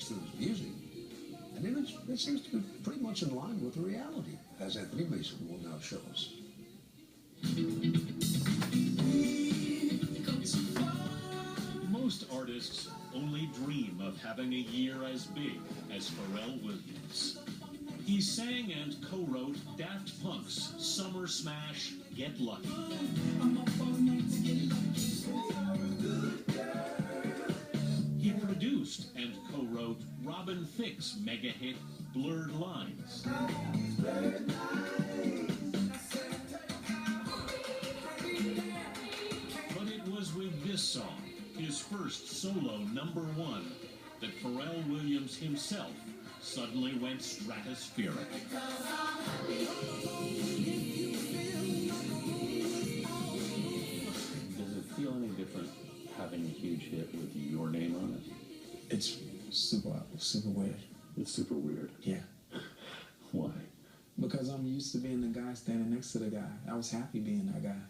lyrics to his music. And it seems to be pretty much in line with the reality, as Anthony Mason will now show us. Most artists only dream of having a year as big as Pharrell Williams. He sang and co-wrote Daft Punk's summer smash, Get Lucky. He produced and co-wrote Robin Thicke's mega hit, Blurred Lines. But it was with this song, his first solo #1, that Pharrell Williams himself suddenly went stratospheric. Does it feel any different having a huge hit with your name on it? It's super weird. It's super weird. Yeah. Why? Because I'm used to being the guy standing next to the guy. I was happy being that guy.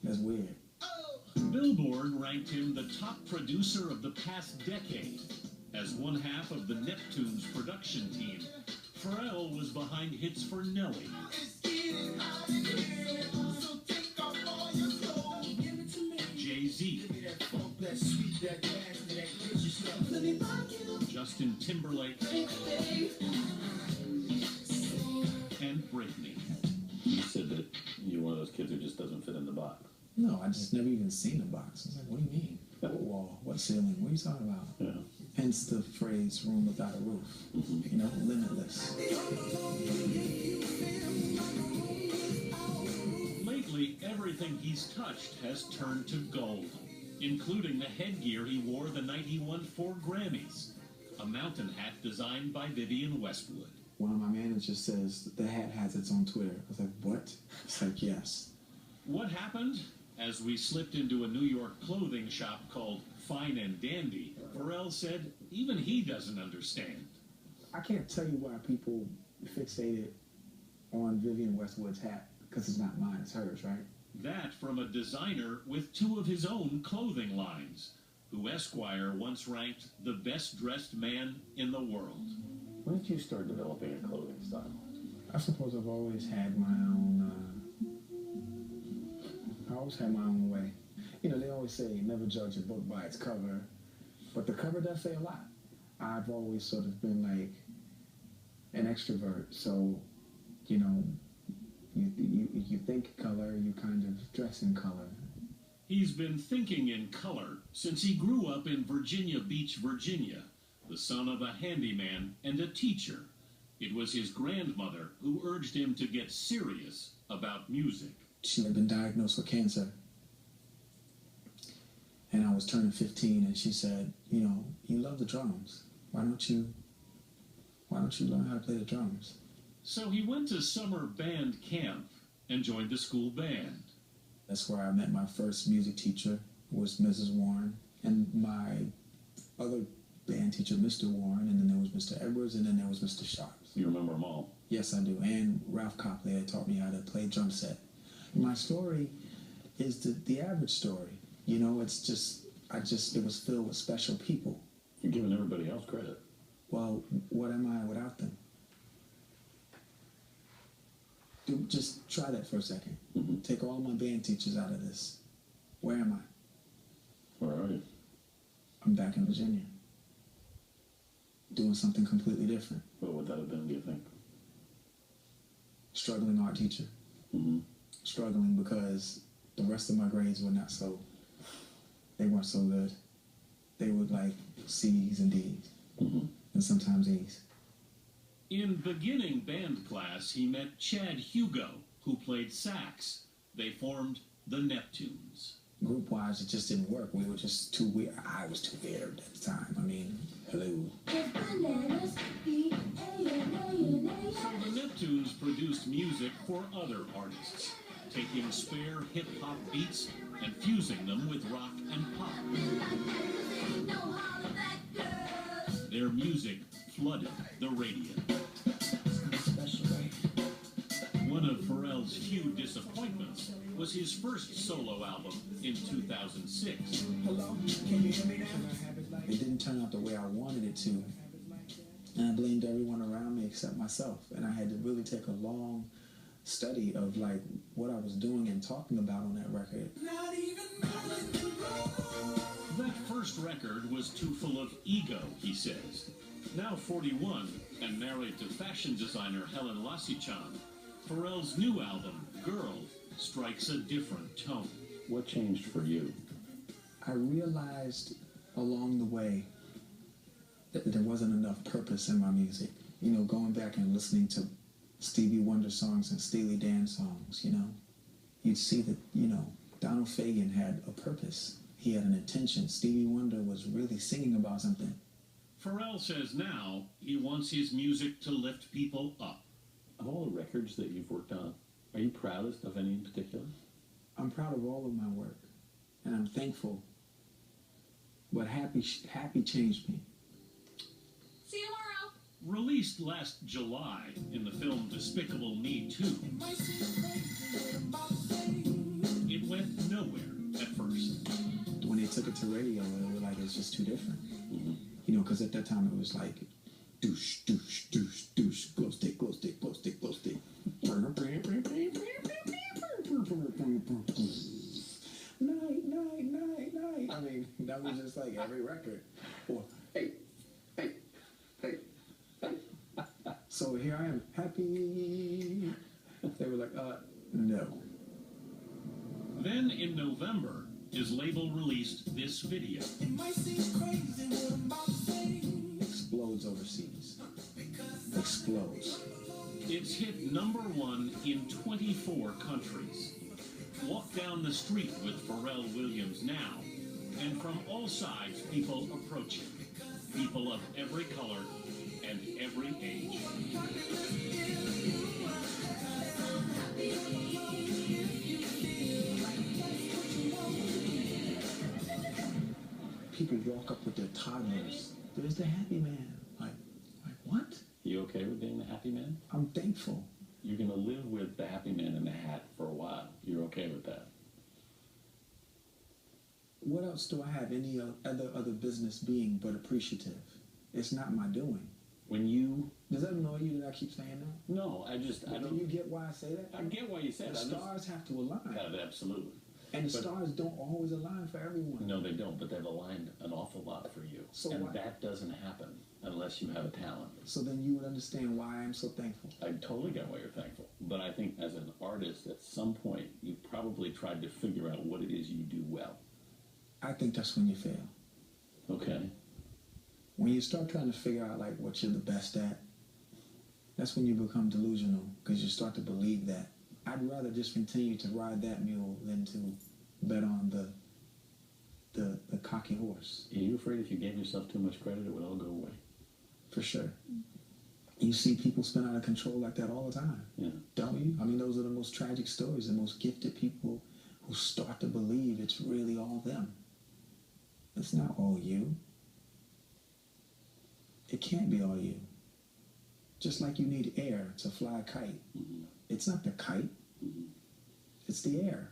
That's weird. Billboard ranked him the top producer of the past decade. As one half of the Neptunes production team, Pharrell was behind hits for Nelly, Jay-Z, Justin Timberlake, and Britney. You said that you're one of those kids who just doesn't fit in the box. No, I just never even seen a box. I was like, what do you mean? What wall? What ceiling? What are you talking about? Yeah. Hence the phrase room without a roof. You know, limitless. Lately, everything he's touched has turned to gold, including the headgear he wore the night he won 4 Grammys, a mountain hat designed by Vivienne Westwood. One of my managers says the hat has its own Twitter. I was like, what? It's like, yes. What happened? As we slipped into a New York clothing shop called Fine and Dandy, Pharrell said even he doesn't understand. I can't tell you why people fixated on Vivienne Westwood's hat, because it's not mine, it's hers, right? That from a designer with 2 of his own clothing lines, who Esquire once ranked the best dressed man in the world. When did you start developing a clothing style? I suppose I've always had my own, way. You know, they always say never judge a book by its cover, but the cover does say a lot. I've always sort of been like an extrovert, so, you know, you think color, you kind of dress in color. He's been thinking in color since he grew up in Virginia Beach, Virginia, the son of a handyman and a teacher. It was his grandmother who urged him to get serious about music. She had been diagnosed with cancer. And I was turning 15, and she said, you know, you love the drums. Why don't you learn how to play the drums? So he went to summer band camp and joined the school band. That's where I met my first music teacher, was Mrs. Warren, and my other band teacher, Mr. Warren, and then there was Mr. Edwards, and then there was Mr. Sharps. You remember them all? Yes, I do. And Ralph Copley had taught me how to play drum set. My story is the average story. You know, it was filled with special people. You're giving everybody else credit. Well, what am I without them? Just try that for a second. Take all my band teachers out of this. Where am I? Where are you? I'm back in Virginia. Doing something completely different. What would that have been, do you think? Struggling art teacher. Struggling because the rest of my grades were not so, they weren't so good. They were like C's and D's, and sometimes E's. In beginning band class, he met Chad Hugo, who played sax. They formed the Neptunes. Group-wise, it just didn't work. We were just too weird. I was too weird at the time. I mean, hello. So the Neptunes produced music for other artists, taking spare hip-hop beats and fusing them with rock and pop. Their music flooded the radio. One of Pharrell's few disappointments was his first solo album in 2006. Hello? Can you hear me now? it didn't turn out the way I wanted it to. And I blamed everyone around me except myself. And I had to really take a long study of like what I was doing and talking about on that record. That first record was too full of ego, he says. Now 41 and married to fashion designer Helen Lassichan, Pharrell's new album, Girl, strikes a different tone. What changed for you? I realized along the way that there wasn't enough purpose in my music. You know, going back and listening to Stevie Wonder songs and Steely Dan songs, you know, you'd see that, you know, Donald Fagen had a purpose. He had an intention. Stevie Wonder was really singing about something. Pharrell says now he wants his music to lift people up. Of all the records that you've worked on, are you proudest of any in particular? I'm proud of all of my work, and I'm thankful. But happy changed me. See you tomorrow. Released last July in the film Despicable Me 2, it went nowhere at first. When they took it to radio, they were like, it's just too different. Mm-hmm. You know, because at that time it was like, douche, douche, douche, douche, glow stick, glow stick, glow stick, glow stick. Night, night, night, night. I mean, that was just like every record. Or, hey, hey, hey, hey. So here I am, happy. They were like, no. Then in November, his label released this video. Explodes overseas. Explodes. It's hit #1 in 24 countries. Walk down the street with Pharrell Williams now, and from all sides people approach him. People of every color and every age. People walk up with their toddlers. There's the happy man. Like what? You okay with being the happy man? I'm thankful. You're going to live with the happy man in the hat for a while. You're okay with that? What else do I have any other business being but appreciative? It's not my doing. When you... Does that annoy you that I keep saying that? No, I don't... Do you get why I say that? I get why you said the that. stars have to align. Yeah, absolutely. And the But- stars don't always align for everyone. No, they don't, but they've aligned an awful lot for you. So and what? that doesn't happen unless you have a talent. So then you would understand why I'm so thankful. I totally get why you're thankful. But I think as an artist, at some point, you probably tried to figure out what it is you do well. I think that's when you fail. Okay. When you start trying to figure out like what you're the best at, that's when you become delusional because you start to believe that. I'd rather just continue to ride that mule than to bet on the cocky horse. Are you afraid if you gave yourself too much credit, it would all go away? For sure. You see people spin out of control like that all the time. Yeah. Don't you? I mean, those are the most tragic stories, the most gifted people who start to believe it's really all them. It's not all you. It can't be all you. Just like you need air to fly a kite. Mm-hmm. It's not the kite. Mm-hmm. It's the air.